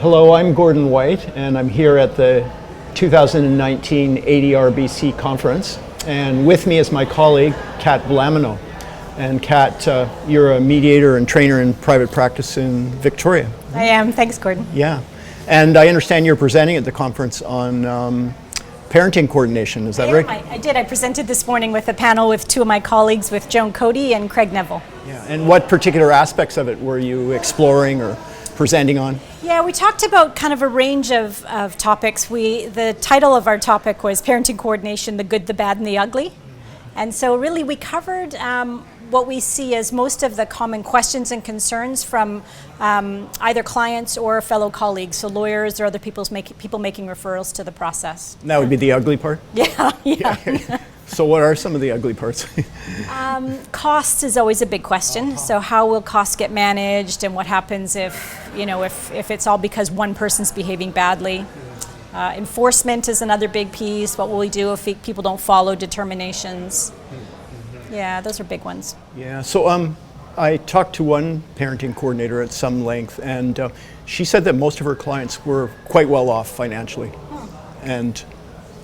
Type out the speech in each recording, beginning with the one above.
Hello, I'm Gordon White, and I'm here at the 2019 ADRBC conference. And with me is my colleague, Kat Bellamano. And Kat, you're a mediator and trainer in private practice in Victoria. I am. Thanks, Gordon. Yeah. And I understand you're presenting at the conference on parenting coordination. Is that right? I did. I presented this morning with a panel with two of my colleagues, with Joan Cody and Craig Neville. Yeah. And what particular aspects of it were you exploring or presenting on? Yeah, we talked about kind of a range of topics. The title of our topic was Parenting Coordination, the Good, the Bad, and the Ugly. And so really we covered what we see as most of the common questions and concerns from either clients or fellow colleagues, so lawyers or other people making referrals to the process. That would be the ugly part? Yeah. So what are some of the ugly parts? Costs is always a big question. So how will costs get managed, and what happens if it's all because one person's behaving badly? Enforcement is another big piece. What will we do if people don't follow determinations? Yeah, those are big ones. Yeah, so I talked to one parenting coordinator at some length, and she said that most of her clients were quite well off financially. And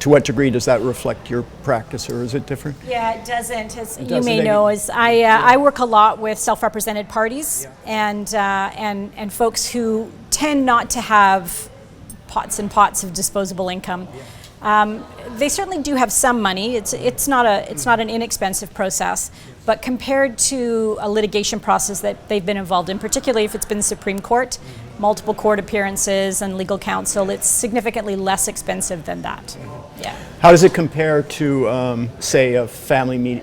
to what degree does that reflect your practice, or is it different? Yeah, it doesn't. As you may know, I work a lot with self-represented parties, and folks who tend not to have pots and pots of disposable income. They certainly do have some money. It's not an inexpensive process, but compared to a litigation process that they've been involved in, particularly if it's been the Supreme Court, multiple court appearances and legal counsel, it's significantly less expensive than that. Yeah. How does it compare to, say, a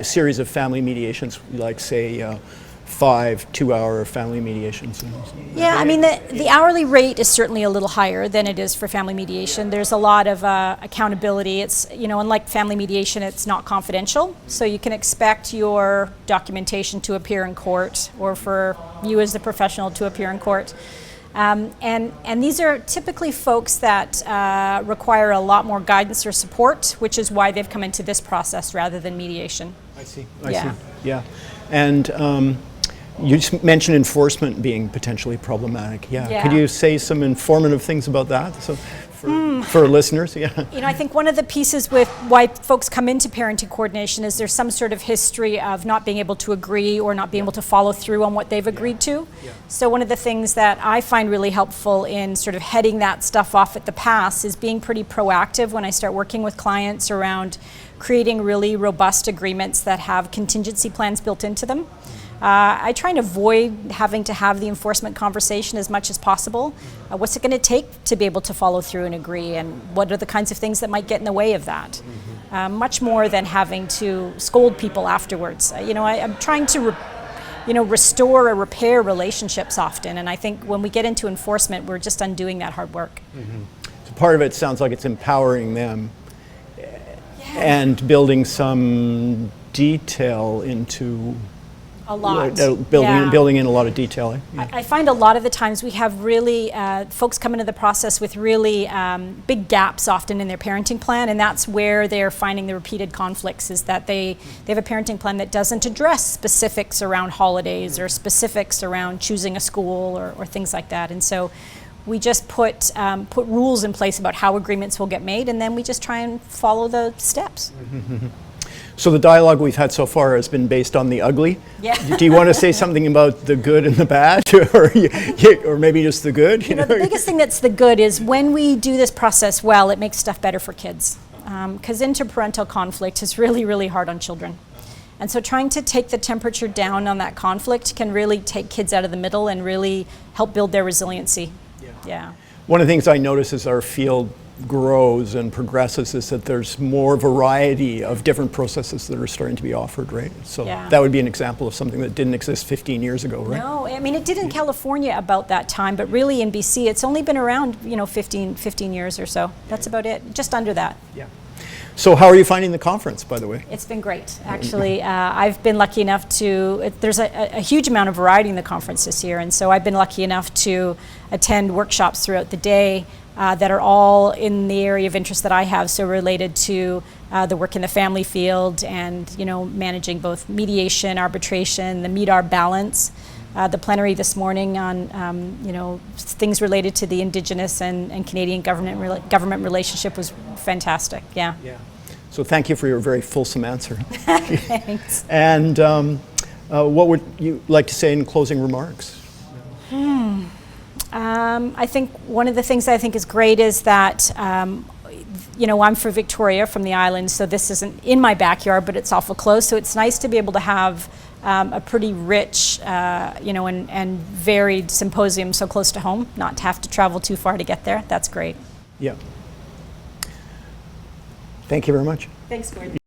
series of family mediations, like say 5 2-hour family mediations? Yeah, I mean the hourly rate is certainly a little higher than it is for family mediation. There's a lot of accountability. It's, unlike family mediation, it's not confidential, so you can expect your documentation to appear in court, or for you as the professional to appear in court. And these are typically folks that require a lot more guidance or support, which is why they've come into this process rather than mediation. I see. Yeah. And you just mentioned enforcement being potentially problematic. Yeah. Could you say some informative things about that? So for listeners, yeah. I think one of the pieces with why folks come into parenting coordination is there's some sort of history of not being able to agree or not being able to follow through on what they've agreed to. Yeah. So one of the things that I find really helpful in sort of heading that stuff off at the pass is being pretty proactive when I start working with clients around creating really robust agreements that have contingency plans built into them. I try and avoid having to have the enforcement conversation as much as possible. What's it going to take to be able to follow through and agree, and what are the kinds of things that might get in the way of that? Much more than having to scold people afterwards. I'm trying to restore or repair relationships often, and I think when we get into enforcement, we're just undoing that hard work. So part of it sounds like it's empowering them and building some detail into a lot. Building in a lot of detail. Yeah. I find a lot of the times we have really, folks come into the process with really big gaps often in their parenting plan, and that's where they're finding the repeated conflicts, is that they have a parenting plan that doesn't address specifics around holidays or specifics around choosing a school or things like that. And so we just put rules in place about how agreements will get made, and then we just try and follow the steps. So the dialogue we've had so far has been based on the ugly. Yeah. Do you want to say something about the good and the bad, or maybe just the good? The biggest thing that's the good is when we do this process well, it makes stuff better for kids. Because interparental conflict is really, really hard on children. And so trying to take the temperature down on that conflict can really take kids out of the middle and really help build their resiliency. Yeah. One of the things I notice as our field grows and progresses is that there's more variety of different processes that are starting to be offered, right? So that would be an example of something that didn't exist 15 years ago, right? No, I mean, it did in California about that time, but really in BC, it's only been around, 15 years or so. That's about it, just under that. Yeah. So how are you finding the conference, by the way? It's been great, actually. I've been lucky enough there's a huge amount of variety in the conference this year, and so I've been lucky enough to attend workshops throughout the day that are all in the area of interest that I have, so related to the work in the family field and managing both mediation, arbitration, the C.Arb balance. the plenary this morning on things related to the Indigenous and Canadian government relationship was fantastic. Yeah. So thank you for your very fulsome answer. Thanks. And what would you like to say in closing remarks? I think one of the things I think is great is that I'm from Victoria, from the islands, so this isn't in my backyard, but it's awful close. So it's nice to be able to have a pretty rich, and varied symposium so close to home, not to have to travel too far to get there. That's great. Yeah. Thank you very much. Thanks, Gordon.